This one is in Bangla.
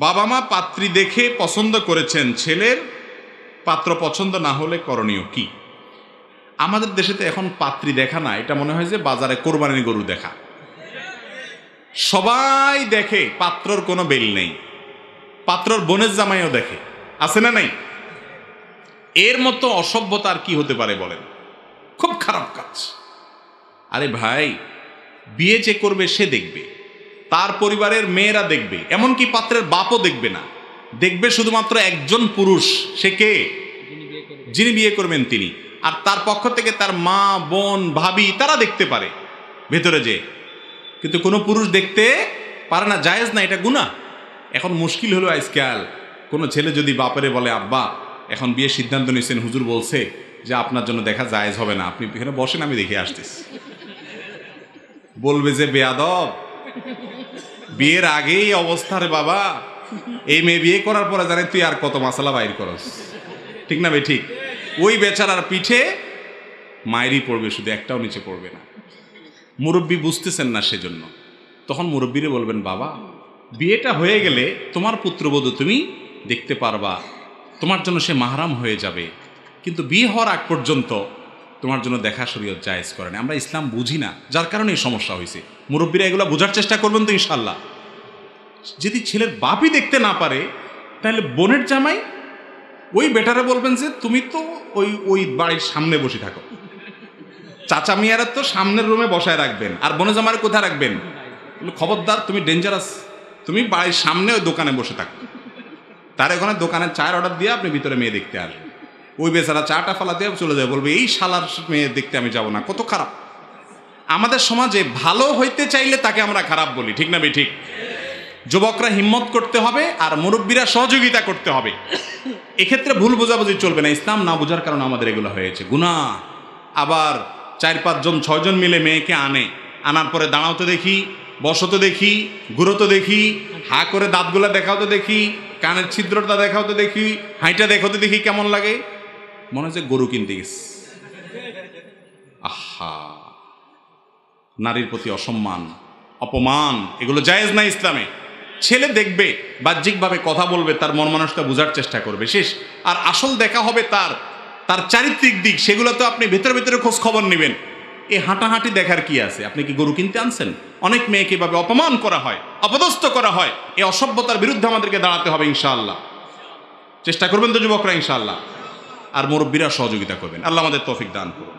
বাবা মা পাত্রী দেখে পছন্দ করেছেন, ছেলের পাত্র পছন্দ না হলে করণীয় কি? আমাদের দেশে তো এখন পাত্রী দেখা না, এটা মনে হয় যে বাজারে কোরবানির গরু দেখা। সবাই দেখে, পাত্রর কোনো বেল নেই। পাত্রর বোনের জামাইও দেখে, আছে না নাই? এর মতো অসভ্যতা আর কি হতে পারে বলেন? খুব খারাপ কাজ। আরে ভাই, বিয়ে যে করবে সে দেখবে, তার পরিবারের মেয়েরা দেখবে, এমনকি পাত্রের বাপও দেখবে না। দেখবে শুধুমাত্র একজন পুরুষ, সে কে? যিনি বিয়ে করবেন তিনি। আর তার পক্ষ থেকে তার মা, বোন, ভাবি তারা দেখতে পারে ভেতরে যে, কিন্তু কোনো পুরুষ দেখতে পারে না, জায়েজ না, এটা গুনাহ। এখন মুশকিল হলো আজকাল কোনো ছেলে যদি বাপেরে বলে, আব্বা এখন বিয়ের সিদ্ধান্ত নিয়েছেন, হুজুর বলছে যে আপনার জন্য দেখা জায়েজ হবে না, আপনি এখানে বসেন, আমি দেখে আসতেছি। বলবে যে বেয়াদব, বিয়ের আগেই অবস্থা রে বাবা, এই মেয়ে বিয়ে করার পরে জানে তুই আর কত মাসালা বাইর করস, ঠিক না ভাই? ঠিক। ওই বেচারার পিঠে মায়েরই পড়বে, শুধু একটাও নিচে পড়বে না। মুরব্বী বুঝতেছেন না, সেজন্য তখন মুরব্বীরে বলবেন, বাবা বিয়েটা হয়ে গেলে তোমার পুত্রবধূ তুমি দেখতে পারবা, তোমার জন্য সে মাহরাম হয়ে যাবে, কিন্তু বিয়ে হওয়ার আগ পর্যন্ত তোমার জন্য দেখা শরীয়ত জায়েজ করে না। আমরা ইসলাম বুঝি না, যার কারণে এই সমস্যা হয়েছে। মুরব্বীরা এগুলো বোঝার চেষ্টা করবেন তো ইনশাল্লাহ। যদি ছেলের বাপই দেখতে না পারে, তাহলে বোনের জামাই ওই বেটারে বলবেন যে তুমি তো ওই বাড়ির সামনে বসে থাকো। চাচা মিয়ারা তো সামনের রুমে বসায় রাখবেন, আর বোনের জামাইরে কোথায় রাখবেন? খবরদার, তুমি ডেঞ্জারাস, তুমি বাড়ির সামনে ওই দোকানে বসে থাকো। তার ওখানে দোকানের চায়ের অর্ডার দিয়ে আপনি ভিতরে মেয়ে দেখতে আসবেন। ওই বেচারা চাটা ফালা দিয়ে চলে যাবে, বলবে এই শালার মেয়ে দেখতে আমি যাব না। কত খারাপ! আমাদের সমাজে ভালো হইতে চাইলে তাকে আমরা খারাপ বলি, ঠিক না বে ঠিক? যুবকরা হিম্মত করতে হবে, আর মুরব্বীরা সহযোগিতা করতে হবে। এক্ষেত্রে ভুল বোঝাবুঝি চলবে না। ইসলাম না বোঝার কারণে আমাদের এগুলো হয়েছে, গুনাহ। আবার 4-5 জন 6 জন মিলে মেয়েকে আনার পরে দাঁড়াতে দেখি, বসতে দেখি, ঘুরোতে দেখি, হা করে দাঁতগুলা দেখাওতে দেখি, কানের ছিদ্রটা দেখাওতে দেখি, হাইটা দেখাতে দেখি, কেমন লাগে? মনে হচ্ছে গরু কিনতে গেছে। আহা, নারীর প্রতি অসম্মান, অপমান, এগুলো জায়েজ না ইসলামে। ছেলে দেখবে, বাহ্যিকভাবে কথা বলবে, তার মন মানসিকতা বোঝার চেষ্টা করবে, শেষ। আর আসল দেখা হবে তার চারিত্রিক দিক, সেগুলো তো আপনি ভেতরে ভেতরে খোঁজ খবর নেবেন। এই হাঁটাহাঁটি দেখার কি আছে? আপনি কি গরু কিনতে আনছেন? অনেক মেয়েকে এভাবে অপমান করা হয়, অপদস্থ করা হয়। এই অসভ্যতার বিরুদ্ধে আমাদেরকে দাঁড়াতে হবে ইনশাআল্লাহ। চেষ্টা করবেন তো যুবকরা ইনশাআল্লাহ। আর মুরব্বীরা সহযোগিতা করবেন। আল্লাহ আমাদের তৌফিক দান করুন।